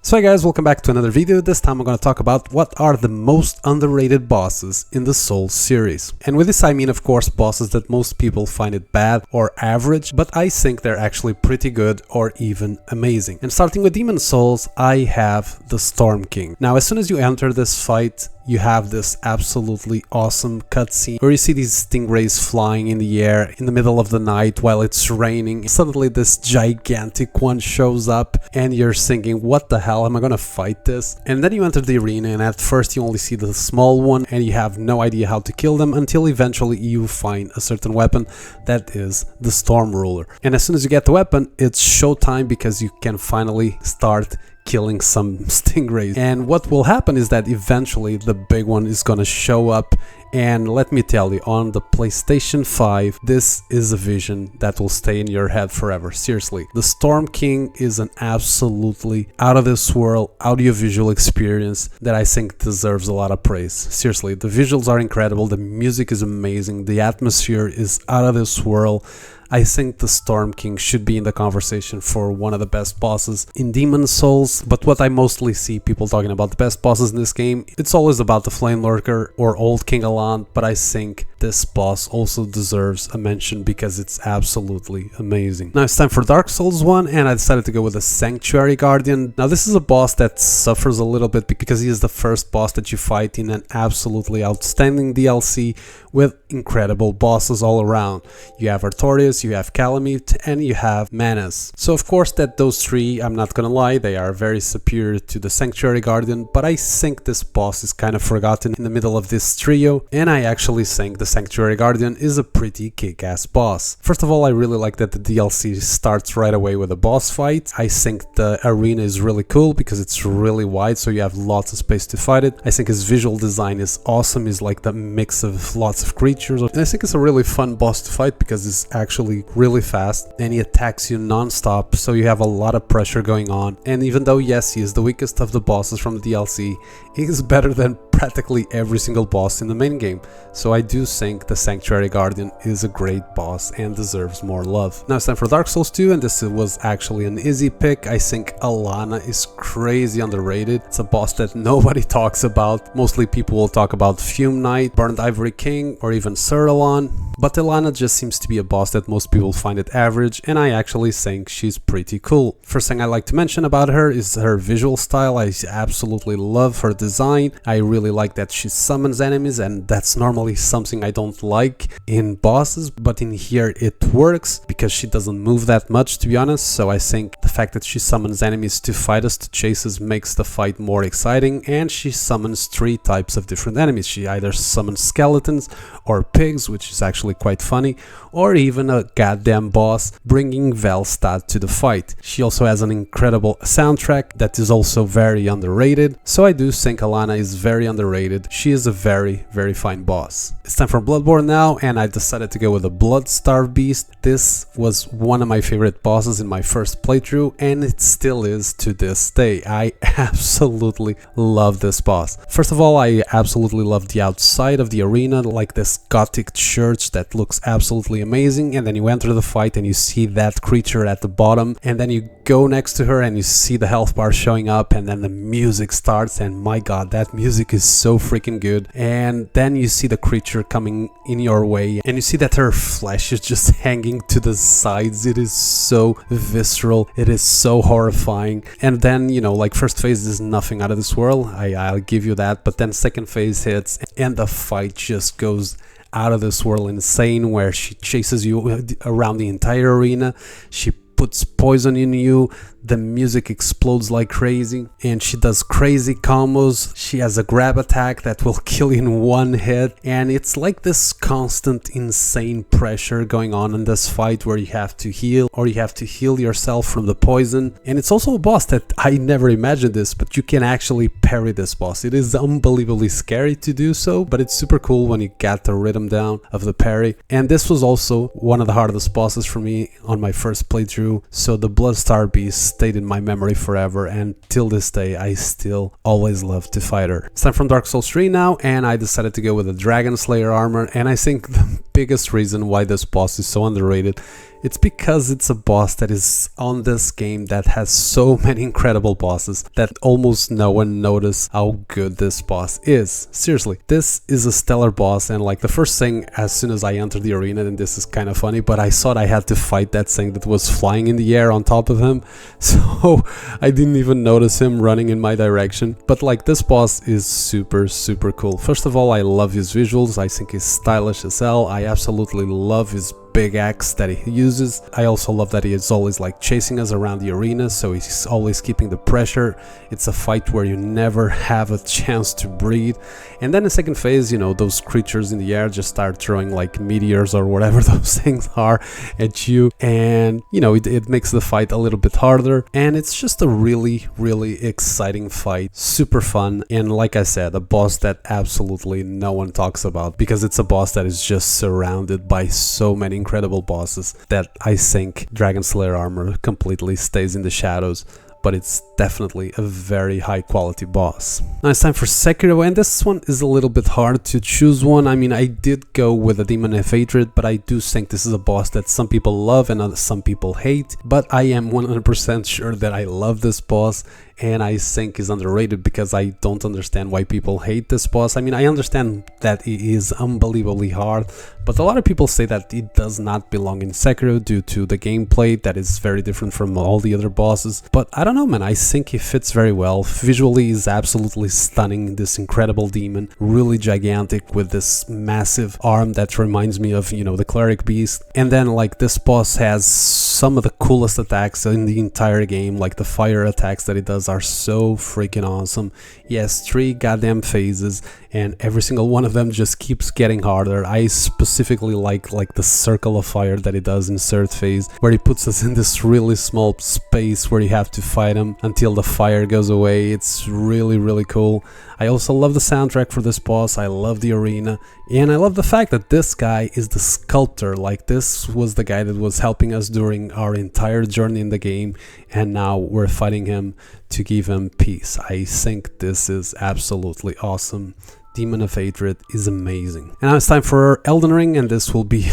So hey guys, welcome back to another video. This time I'm going to talk about what are the most underrated bosses in the Souls series. And with this I mean of course bosses that most people find it bad or average, but I think they're actually pretty good or even amazing. And starting with Demon Souls, I have the Storm King. Now as soon as you enter this fight, you have this absolutely awesome cutscene where you see these stingrays flying in the air in the middle of the night while it's raining. Suddenly this gigantic one shows up and you're thinking, what the hell, am I gonna fight this? And then you enter the arena and at first you only see the small one and you have no idea how to kill them until eventually you find a certain weapon that is the Storm Ruler. And as soon as you get the weapon, it's showtime because you can finally start killing some stingrays. And what will happen is that eventually the big one is gonna show up, and let me tell you, on the PlayStation 5 this is a vision that will stay in your head forever. Seriously, the Storm King is an absolutely out of this world audiovisual experience that I think deserves a lot of praise. Seriously, the visuals are incredible, the music is amazing, the atmosphere is out of this world. I think the Storm King should be in the conversation for one of the best bosses in Demon Souls, but what I mostly see people talking about the best bosses in this game, it's always about the Flame Lurker or Old King Alon, but I think this boss also deserves a mention because it's absolutely amazing. Now it's time for Dark Souls 1 and I decided to go with the Sanctuary Guardian. Now this is a boss that suffers a little bit because he is the first boss that you fight in an absolutely outstanding DLC with incredible bosses all around. You have Artorias, you have Calamite, and you have Manus. So of course that those three, I'm not gonna lie, they are very superior to the Sanctuary Guardian, but I think this boss is kind of forgotten in the middle of this trio, and I actually think the Sanctuary Guardian is a pretty kick-ass boss. First of all, I really like that the DLC starts right away with a boss fight. I think the arena is really cool because it's really wide, so you have lots of space to fight it. I think his visual design is awesome, it's like the mix of lots of creatures, and I think it's a really fun boss to fight because it's actually really fast and he attacks you non-stop, so you have a lot of pressure going on. And even though yes, he is the weakest of the bosses from the DLC, he is better than practically every single boss in the main game, so I do think the Sanctuary Guardian is a great boss and deserves more love. Now it's time for Dark Souls 2, and this was actually an easy pick. I think Alana is crazy underrated. It's a boss that nobody talks about. Mostly people will talk about Fume Knight, Burned Ivory King, or even Sir Alon, but Alana just seems to be a boss that most people find it average, and I actually think she's pretty cool. First thing I like to mention about her is her visual style. I absolutely love her design. I really like that she summons enemies, and that's normally something I don't like in bosses, but in here it works because she doesn't move that much, to be honest. So I think the fact that she summons enemies to fight us, to chase us, makes the fight more exciting. And she summons three types of different enemies. She either summons skeletons or pigs, which is actually quite funny, or even a goddamn boss bringing Velstad to the fight. She also has an incredible soundtrack that is also very underrated, so I do think Alana is very underrated. She is a very fine boss. It's time for Bloodborne now, and I decided to go with a Bloodstarved Beast. This was one of my favorite bosses in my first playthrough, and it still is to this day. I absolutely love this boss. First of all, I absolutely love the outside of the arena, like this gothic church that looks absolutely amazing, and then you enter the fight and you see that creature at the bottom, and then you go next to her and you see the health bar showing up, and then the music starts, and my god, that music is so freaking good. And then you see the creature coming in your way and you see that her flesh is just hanging to the sides. It is so visceral, it is so horrifying. And then, you know, like first phase is nothing out of this world, I'll give you that, but then second phase hits and the fight just goes out of this world insane, where she chases you around the entire arena, she puts poison in you, the music explodes like crazy, and she does crazy combos. She has a grab attack that will kill you in one hit, and it's like this constant insane pressure going on in this fight where you have to heal, or you have to heal yourself from the poison. And it's also a boss that I never imagined this, but you can actually parry this boss. It is unbelievably scary to do so, but it's super cool when you get the rhythm down of the parry. And this was also one of the hardest bosses for me on my first playthrough, so the Bloodstarved Beast stayed in my memory forever, and till this day I still always love to fight her. It's time from Dark Souls 3 now, and I decided to go with the Dragon Slayer armor, and I think the biggest reason why this boss is so underrated It's because it's a boss that is on this game that has so many incredible bosses that almost no one noticed how good this boss is. Seriously, this is a stellar boss, and like the first thing as soon as I entered the arena, and this is kind of funny, but I thought I had to fight that thing that was flying in the air on top of him, so I didn't even notice him running in my direction. But like, this boss is super cool. First of all, I love his visuals. I think he's stylish as hell. I absolutely love his big axe that he uses. I also love that he is always like chasing us around the arena, so he's always keeping the pressure. It's a fight where you never have a chance to breathe. And then the second phase, you know, those creatures in the air just start throwing like meteors or whatever those things are at you, and you know, it makes the fight a little bit harder, and it's just a really exciting fight, super fun, and like I said, a boss that absolutely no one talks about, because it's a boss that is just surrounded by so many incredible bosses that I think Dragon Slayer armor completely stays in the shadows. But it's definitely a very high quality boss. Now it's time for Sekiro, and this one is a little bit hard to choose one. I mean, I did go with a Demon of Hatred, but I do think this is a boss that some people love and some people hate. But I am 100% sure that I love this boss, and I think is underrated because I don't understand why people hate this boss. I mean, I understand that it is unbelievably hard, but a lot of people say that it does not belong in Sekiro due to the gameplay that is very different from all the other bosses. But I don't know, man, I think he fits very well. Visually is absolutely stunning, this incredible demon, really gigantic with this massive arm that reminds me of, you know, the Cleric Beast. And then like, this boss has some of the coolest attacks in the entire game, like the fire attacks that it does are so freaking awesome. He has 3 goddamn phases, and every single one of them just keeps getting harder. I specifically like the circle of fire that he does in 3rd phase, where he puts us in this really small space where you have to fight him until the fire goes away. It's really cool. I also love the soundtrack for this boss. I love the arena, and I love the fact that this guy is the sculptor. Like, this was the guy that was helping us during our entire journey in the game, and now we're fighting him to give him peace. I think this is absolutely awesome. Demon of Hatred is amazing. And now it's time for Elden Ring, and this will be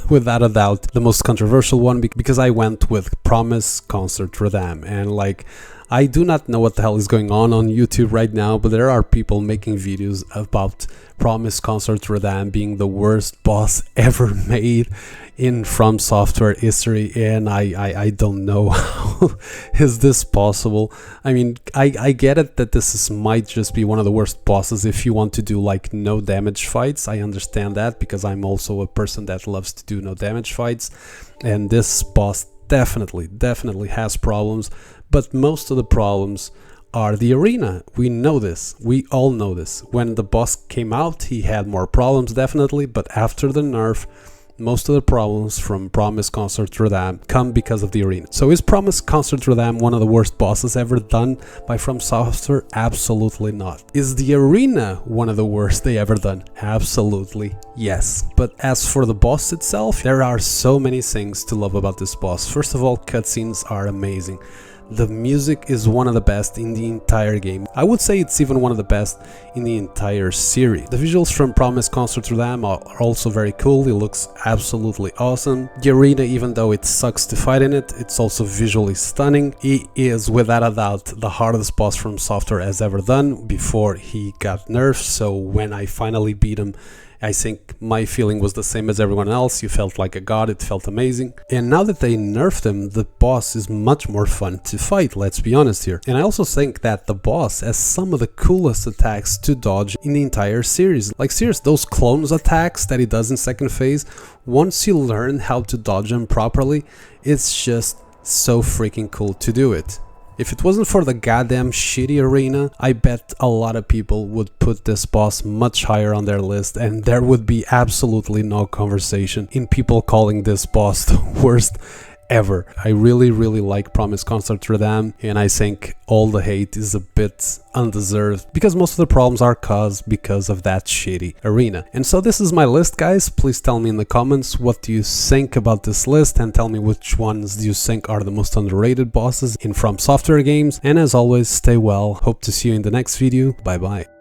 without a doubt the most controversial one, because I went with Promise Concert Rhythm, and like, I do not know what the hell is going on YouTube right now, but there are people making videos about Promise Concert Rhythm being the worst boss ever made in From Software history, and I don't know how is this possible. I mean, I get it that might just be one of the worst bosses if you want to do like no damage fights. I understand that, because I'm also a person that loves to do no damage fights, and this boss definitely has problems, but most of the problems are the arena. We know this, we all know this. When the boss came out, he had more problems definitely, but after the nerf, most of the problems from Promise Concert Rhythm come because of the arena. So is Promise Concert Rhythm one of the worst bosses ever done by From Software? Absolutely not. Is the arena one of the worst they ever done? Absolutely yes. But as for the boss itself, there are so many things to love about this boss. First of all, cutscenes are amazing. The music is one of the best in the entire game. I would say it's even one of the best in the entire series. The visuals from Promise Concert Rhythm are also very cool. It looks absolutely awesome. The arena, even though it sucks to fight in it, it's also visually stunning. He is without a doubt the hardest boss From Software has ever done before he got nerfed. So when I finally beat him, I think my feeling was the same as everyone else. You felt like a god, it felt amazing. And now that they nerfed him, the boss is much more fun to fight, let's be honest here. And I also think that the boss has some of the coolest attacks to dodge in the entire series. Like, serious, those clones attacks that he does in 2nd phase, once you learn how to dodge them properly, it's just so freaking cool to do it. If it wasn't for the goddamn shitty arena, I bet a lot of people would put this boss much higher on their list, and there would be absolutely no conversation in people calling this boss the worst ever. I really like Promise Concert Rhythm, and I think all the hate is a bit undeserved, because most of the problems are caused because of that shitty arena. And so this is my list, guys. Please tell me in the comments what do you think about this list, and tell me which ones do you think are the most underrated bosses in From Software games. And as always, stay well. Hope to see you in the next video. Bye bye.